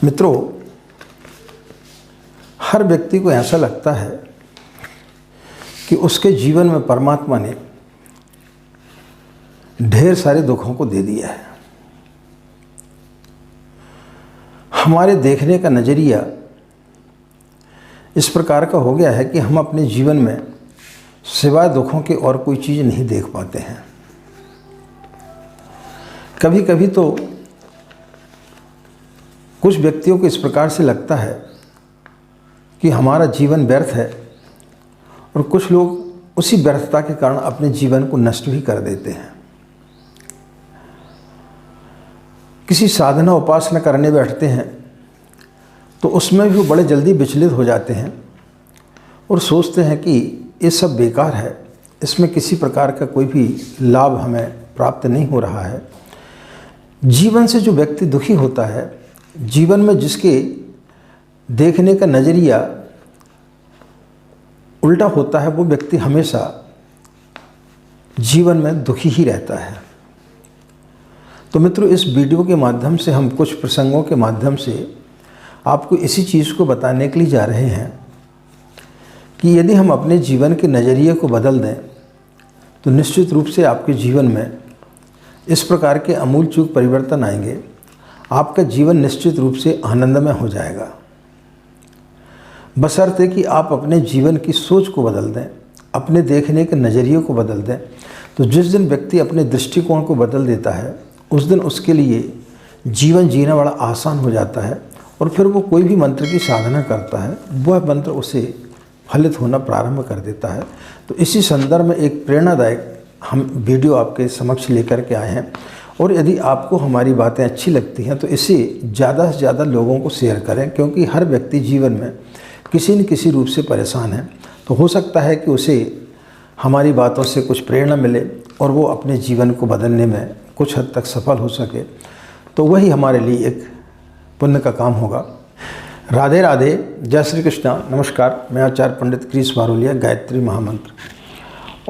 मित्रों, हर व्यक्ति को ऐसा लगता है कि उसके जीवन में परमात्मा ने ढेर सारे दुखों को दे दिया है। हमारे देखने का नज़रिया इस प्रकार का हो गया है कि हम अपने जीवन में सिवाय दुखों के और कोई चीज़ नहीं देख पाते हैं। कभी कभी तो कुछ व्यक्तियों को इस प्रकार से लगता है कि हमारा जीवन व्यर्थ है, और कुछ लोग उसी व्यर्थता के कारण अपने जीवन को नष्ट भी कर देते हैं। किसी साधना उपासना करने बैठते हैं तो उसमें भी वो बड़े जल्दी विचलित हो जाते हैं और सोचते हैं कि ये सब बेकार है, इसमें किसी प्रकार का कोई भी लाभ हमें प्राप्त नहीं हो रहा है। जीवन से जो व्यक्ति दुखी होता है, जीवन में जिसके देखने का नज़रिया उल्टा होता है, वो व्यक्ति हमेशा जीवन में दुखी ही रहता है। तो मित्रों, इस वीडियो के माध्यम से हम कुछ प्रसंगों के माध्यम से आपको इसी चीज़ को बताने के लिए जा रहे हैं कि यदि हम अपने जीवन के नज़रिए को बदल दें तो निश्चित रूप से आपके जीवन में इस प्रकार के आमूल चूक परिवर्तन आएंगे। आपका जीवन निश्चित रूप से आनंदमय हो जाएगा, बशर्ते कि आप अपने जीवन की सोच को बदल दें, अपने देखने के नज़रिए को बदल दें। तो जिस दिन व्यक्ति अपने दृष्टिकोण को बदल देता है, उस दिन उसके लिए जीवन जीना बड़ा आसान हो जाता है, और फिर वो कोई भी मंत्र की साधना करता है, वह मंत्र उसे फलित होना प्रारंभ कर देता है। तो इसी संदर्भ में एक प्रेरणादायक हम वीडियो आपके समक्ष लेकर के आए हैं, और यदि आपको हमारी बातें अच्छी लगती हैं तो इसे ज़्यादा से ज़्यादा लोगों को शेयर करें, क्योंकि हर व्यक्ति जीवन में किसी न किसी रूप से परेशान है। तो हो सकता है कि उसे हमारी बातों से कुछ प्रेरणा मिले और वो अपने जीवन को बदलने में कुछ हद तक सफल हो सके। तो वही हमारे लिए एक पुण्य का काम होगा। राधे राधे, जय श्री कृष्णा, नमस्कार। मैं आचार्य पंडित क्रिस बारोलिया। गायत्री महामंत्र।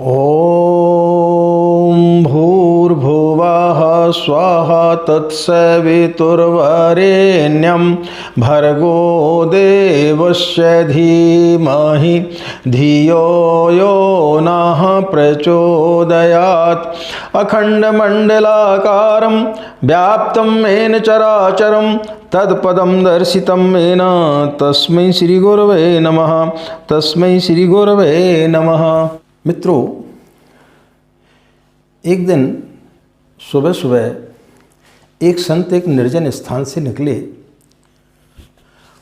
ओम भूर्भुवः स्वाहा तत्सवितुर्वरेण्यं भर्गो देवस्य धीमहि धियो यो नः प्रचोदयात्। अखण्डमण्डलाकारं व्याप्तं येन चराचरं तत्पदं दर्शितं येन तस्मै श्री गुरवे नमः। तस्मै श्री गुरवे नमः। मित्रों, एक दिन सुबह सुबह एक संत एक निर्जन स्थान से निकले।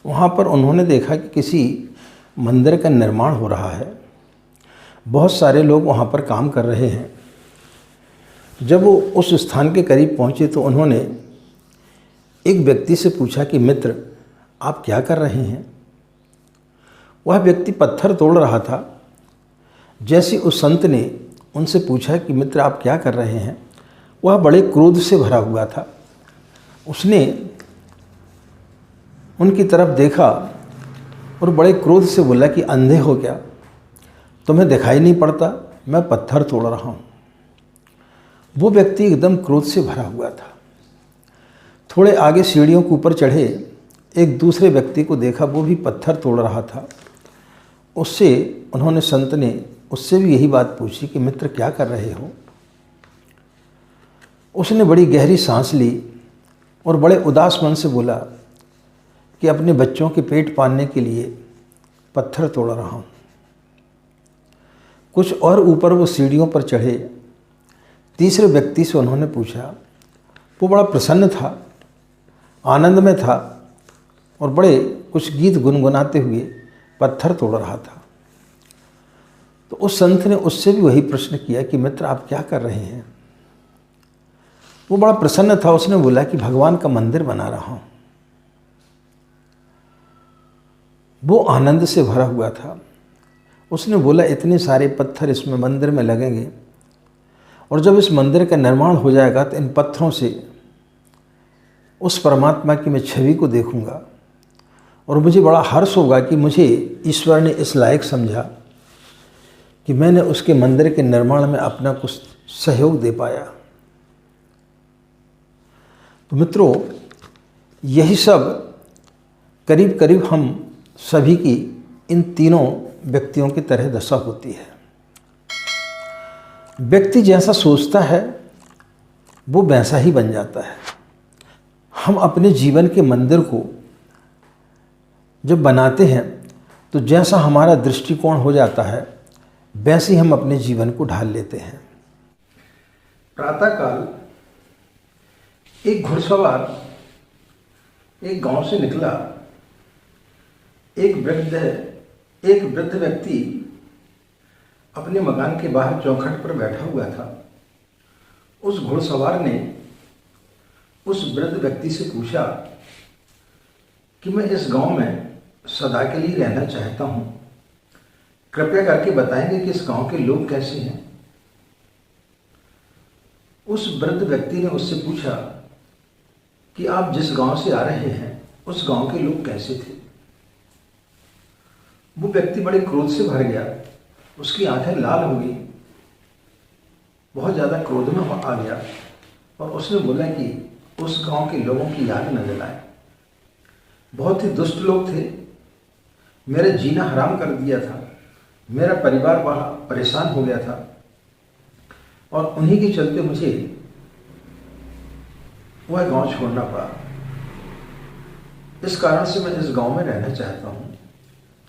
वहाँ पर उन्होंने देखा कि किसी मंदिर का निर्माण हो रहा है। बहुत सारे लोग वहाँ पर काम कर रहे हैं। जब वो उस स्थान के करीब पहुँचे तो उन्होंने एक व्यक्ति से पूछा कि मित्र, आप क्या कर रहे हैं? वह व्यक्ति पत्थर तोड़ रहा था। जैसे उस संत ने उनसे पूछा कि मित्र, आप क्या कर रहे हैं, वह बड़े क्रोध से भरा हुआ था। उसने उनकी तरफ देखा और बड़े क्रोध से बोला कि अंधे हो क्या? तुम्हें दिखाई नहीं पड़ता मैं पत्थर तोड़ रहा हूँ? वो व्यक्ति एकदम क्रोध से भरा हुआ था। थोड़े आगे सीढ़ियों के ऊपर चढ़े, एक दूसरे व्यक्ति को देखा, वो भी पत्थर तोड़ रहा था। उससे उन्होंने, संत ने उससे भी यही बात पूछी कि मित्र, क्या कर रहे हो? उसने बड़ी गहरी सांस ली और बड़े उदास मन से बोला कि अपने बच्चों के पेट पालने के लिए पत्थर तोड़ रहा हूँ। कुछ और ऊपर वो सीढ़ियों पर चढ़े। तीसरे व्यक्ति से उन्होंने पूछा। वो बड़ा प्रसन्न था, आनंद में था, और बड़े कुछ गीत गुनगुनाते हुए पत्थर तोड़ रहा था। तो उस संत ने उससे भी वही प्रश्न किया कि मित्र, आप क्या कर रहे हैं? वो बड़ा प्रसन्न था। उसने बोला कि भगवान का मंदिर बना रहा हूं। वो आनंद से भरा हुआ था। उसने बोला, इतने सारे पत्थर इसमें मंदिर में लगेंगे, और जब इस मंदिर का निर्माण हो जाएगा तो इन पत्थरों से उस परमात्मा की मैं छवि को देखूंगा, और मुझे बड़ा हर्ष होगा कि मुझे ईश्वर ने इस लायक समझा कि मैंने उसके मंदिर के निर्माण में अपना कुछ सहयोग दे पाया। तो मित्रों, यही सब करीब करीब हम सभी की इन तीनों व्यक्तियों की तरह दशा होती है। व्यक्ति जैसा सोचता है वो वैसा ही बन जाता है। हम अपने जीवन के मंदिर को जब बनाते हैं तो जैसा हमारा दृष्टिकोण हो जाता है वैसे ही हम अपने जीवन को ढाल लेते हैं। प्रातःकाल एक घुड़सवार एक गांव से निकला। एक वृद्ध व्यक्ति अपने मकान के बाहर चौखट पर बैठा हुआ था। उस घुड़सवार ने उस वृद्ध व्यक्ति से पूछा कि मैं इस गांव में सदा के लिए रहना चाहता हूं, कृपया करके बताएंगे कि इस गांव के लोग कैसे हैं। उस वृद्ध व्यक्ति ने उससे पूछा कि आप जिस गांव से आ रहे हैं उस गांव के लोग कैसे थे। वो व्यक्ति बड़े क्रोध से भर गया, उसकी आंखें लाल हो गई, बहुत ज़्यादा क्रोध में आ गया और उसने बोला कि उस गांव के लोगों की याद न दिलाए। बहुत ही दुष्ट लोग थे, मेरा जीना हराम कर दिया था, मेरा परिवार वहाँ परेशान हो गया था और उन्हीं के चलते मुझे वह गांव छोड़ना पड़ा। इस कारण से मैं इस गांव में रहना चाहता हूँ,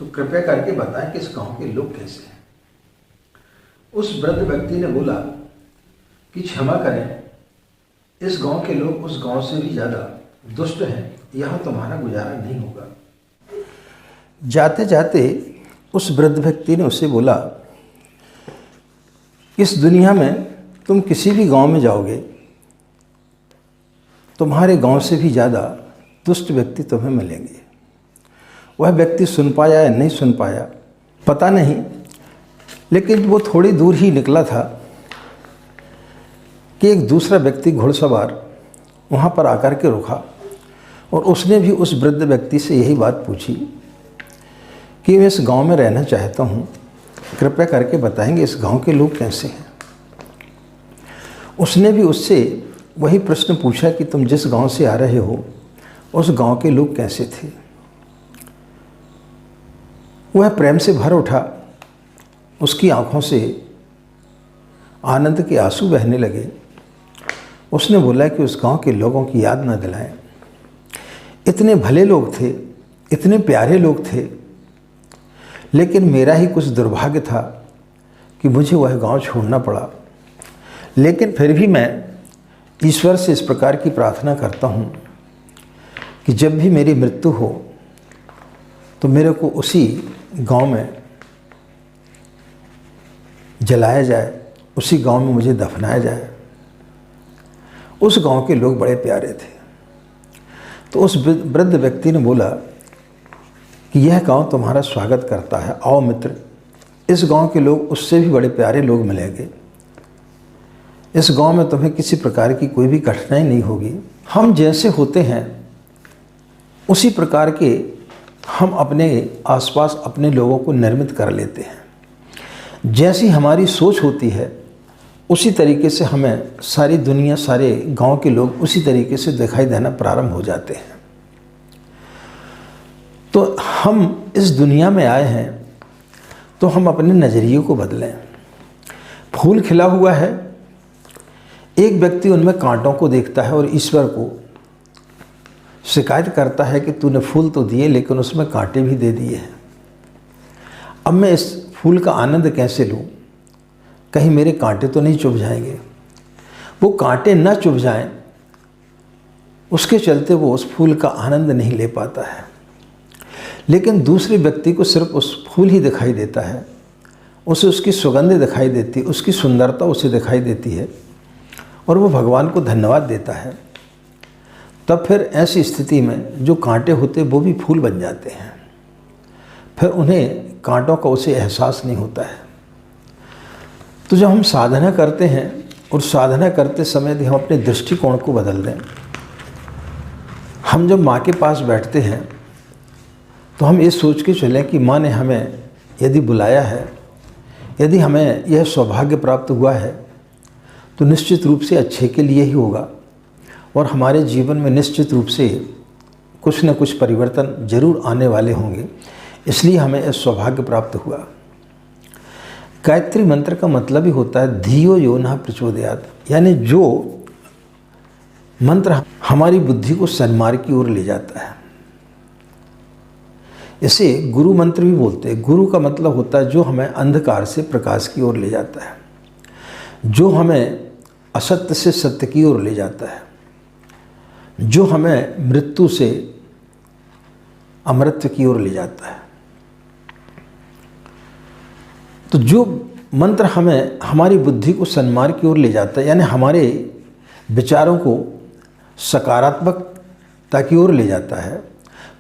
तो कृपया करके बताएं कि इस गांव के लोग कैसे हैं। उस वृद्ध व्यक्ति ने बोला कि क्षमा करें, इस गांव के लोग उस गांव से भी ज़्यादा दुष्ट हैं, यहाँ तुम्हारा गुजारा नहीं होगा। जाते जाते उस वृद्ध व्यक्ति ने उससे बोला, इस दुनिया में तुम किसी भी गांव में जाओगे, तुम्हारे गांव से भी ज़्यादा दुष्ट व्यक्ति तुम्हें मिलेंगे। वह व्यक्ति सुन पाया या नहीं सुन पाया पता नहीं, लेकिन वो थोड़ी दूर ही निकला था कि एक दूसरा व्यक्ति घुड़सवार वहाँ पर आकर के रुका और उसने भी उस वृद्ध व्यक्ति से यही बात पूछी कि मैं इस गांव में रहना चाहता हूँ, कृपया करके बताएंगे इस गांव के लोग कैसे हैं। उसने भी उससे वही प्रश्न पूछा कि तुम जिस गांव से आ रहे हो उस गांव के लोग कैसे थे। वह प्रेम से भर उठा, उसकी आंखों से आनंद के आंसू बहने लगे। उसने बोला कि उस गांव के लोगों की याद न दिलाएं, इतने भले लोग थे, इतने प्यारे लोग थे, लेकिन मेरा ही कुछ दुर्भाग्य था कि मुझे वह गांव छोड़ना पड़ा। लेकिन फिर भी मैं ईश्वर से इस प्रकार की प्रार्थना करता हूँ कि जब भी मेरी मृत्यु हो तो मेरे को उसी गांव में जलाया जाए, उसी गांव में मुझे दफनाया जाए। उस गांव के लोग बड़े प्यारे थे। तो उस वृद्ध व्यक्ति ने बोला कि यह गांव तुम्हारा स्वागत करता है, आओ मित्र, इस गांव के लोग उससे भी बड़े प्यारे लोग मिलेंगे। इस गांव में तुम्हें किसी प्रकार की कोई भी कठिनाई नहीं होगी। हम जैसे होते हैं उसी प्रकार के हम अपने आसपास अपने लोगों को निर्मित कर लेते हैं। जैसी हमारी सोच होती है उसी तरीके से हमें सारी दुनिया, सारे गांव के लोग उसी तरीके से दिखाई देना प्रारंभ हो जाते हैं। तो हम इस दुनिया में आए हैं तो हम अपने नज़रिए को बदलें। फूल खिला हुआ है, एक व्यक्ति उनमें कांटों को देखता है और ईश्वर को शिकायत करता है कि तूने फूल तो दिए लेकिन उसमें कांटे भी दे दिए हैं। अब मैं इस फूल का आनंद कैसे लूँ, कहीं मेरे कांटे तो नहीं चुभ जाएंगे। वो कांटे न चुभ जाएं, उसके चलते वो उस फूल का आनंद नहीं ले पाता है। लेकिन दूसरे व्यक्ति को सिर्फ उस फूल ही दिखाई देता है, उसे उसकी सुगंध दिखाई देती, उसकी सुंदरता उसे दिखाई देती है और वो भगवान को धन्यवाद देता है। तब फिर ऐसी स्थिति में जो कांटे होते वो भी फूल बन जाते हैं। फिर उन्हें कांटों का उसे एहसास नहीं होता है। तो जब हम साधना करते हैं और साधना करते समय यदि हम अपने दृष्टिकोण को बदल दें, हम जब माँ के पास बैठते हैं तो हम ये सोच के चलें कि माँ ने हमें यदि बुलाया है, यदि हमें यह सौभाग्य प्राप्त हुआ है तो निश्चित रूप से अच्छे के लिए ही होगा और हमारे जीवन में निश्चित रूप से कुछ न कुछ परिवर्तन जरूर आने वाले होंगे, इसलिए हमें यह सौभाग्य प्राप्त हुआ। गायत्री मंत्र का मतलब ही होता है धियो यो नः प्रचोदयात्, यानी जो मंत्र हमारी बुद्धि को सन्मार्ग की ओर ले जाता है। इसे गुरु मंत्र भी बोलते हैं। गुरु का मतलब होता है जो हमें अंधकार से प्रकाश की ओर ले जाता है, जो हमें असत्य से सत्य की ओर ले जाता है, जो हमें मृत्यु से अमरत्व की ओर ले जाता है। तो जो मंत्र हमें हमारी बुद्धि को सन्मार्ग की ओर ले जाता है, यानी हमारे विचारों को सकारात्मकता की ओर ले जाता है,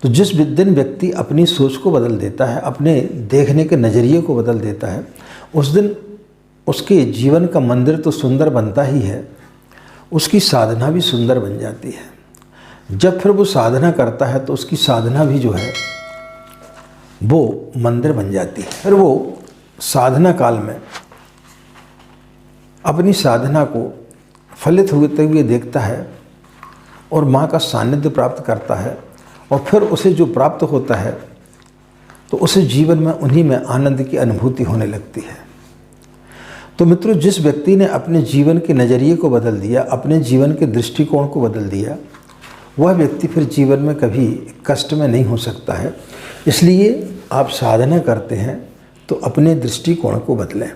तो जिस दिन व्यक्ति अपनी सोच को बदल देता है, अपने देखने के नज़रिए को बदल देता है, उस दिन उसके जीवन का मंदिर तो सुंदर बनता ही है, उसकी साधना भी सुंदर बन जाती है। जब फिर वो साधना करता है तो उसकी साधना भी जो है वो मंदिर बन जाती है। फिर वो साधना काल में अपनी साधना को फलित होते हुए देखता है और माँ का सानिध्य प्राप्त करता है, और फिर उसे जो प्राप्त होता है तो उसे जीवन में उन्हीं में आनंद की अनुभूति होने लगती है। तो मित्रों, जिस व्यक्ति ने अपने जीवन के नज़रिए को बदल दिया, अपने जीवन के दृष्टिकोण को बदल दिया, वह व्यक्ति फिर जीवन में कभी कष्ट में नहीं हो सकता है। इसलिए आप साधना करते हैं तो अपने दृष्टिकोण को बदलें,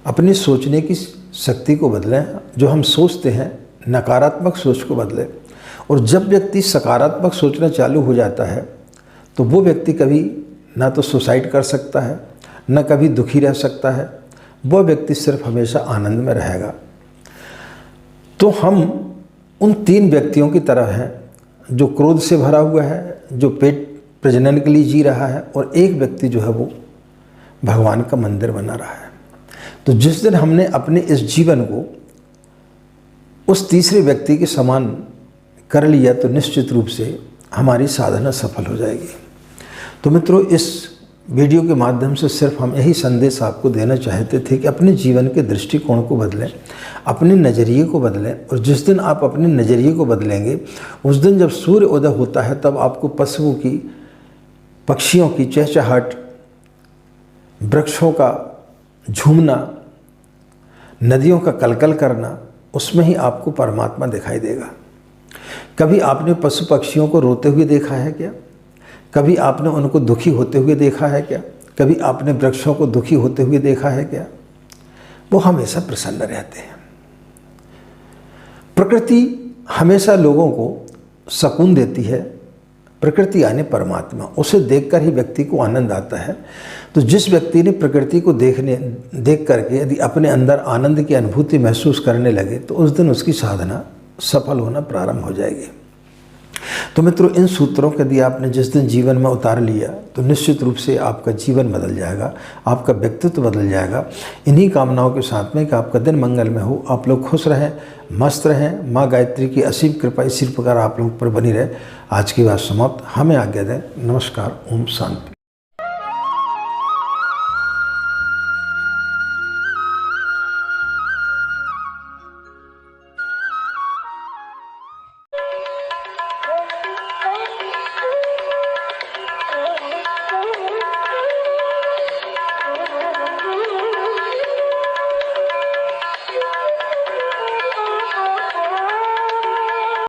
अपनी सोचने की शक्ति को बदलें। जो हम सोचते हैं नकारात्मक सोच को बदलें, और जब व्यक्ति सकारात्मक सोचना चालू हो जाता है तो वो व्यक्ति कभी ना तो सुसाइड कर सकता है, न कभी दुखी रह सकता है। वह व्यक्ति सिर्फ हमेशा आनंद में रहेगा। तो हम उन 3 व्यक्तियों की तरह हैं, जो क्रोध से भरा हुआ है, जो पेट प्रजनन के लिए जी रहा है, और एक व्यक्ति जो है वो भगवान का मंदिर बना रहा है। तो जिस दिन हमने अपने इस जीवन को उस तीसरे व्यक्ति के समान कर लिया तो निश्चित रूप से हमारी साधना सफल हो जाएगी। तो मित्रों, इस वीडियो के माध्यम से सिर्फ हम यही संदेश आपको देना चाहते थे कि अपने जीवन के दृष्टिकोण को बदलें, अपने नज़रिए को बदलें। और जिस दिन आप अपने नज़रिए को बदलेंगे, उस दिन जब सूर्य उदय होता है तब आपको पशुओं की, पक्षियों की चहचहाहट, वृक्षों का झूमना, नदियों का कलकल करना, उसमें ही आपको परमात्मा दिखाई देगा। कभी आपने पशु पक्षियों को रोते हुए देखा है क्या? कभी आपने उनको दुखी होते हुए देखा है क्या? कभी आपने वृक्षों को दुखी होते हुए देखा है क्या? वो हमेशा प्रसन्न रहते हैं। प्रकृति हमेशा लोगों को सुकून देती है। प्रकृति यानी परमात्मा, उसे देखकर ही व्यक्ति को आनंद आता है। तो जिस व्यक्ति ने प्रकृति को देख करके यदि अपने अंदर आनंद की अनुभूति महसूस करने लगे तो उस दिन उसकी साधना सफल होना प्रारंभ हो जाएगी। तो मित्रों, इन सूत्रों को यदि आपने जिस दिन जीवन में उतार लिया तो निश्चित रूप से आपका जीवन बदल जाएगा, आपका व्यक्तित्व बदल जाएगा। इन्हीं कामनाओं के साथ में कि आपका दिन मंगल में हो, आप लोग खुश रहें, मस्त रहें। माँ गायत्री की असीम कृपा इसी प्रकार आप लोगों पर बनी रहे। आज की बात समाप्त। हमें आज्ञा दें। नमस्कार। ओम शांति।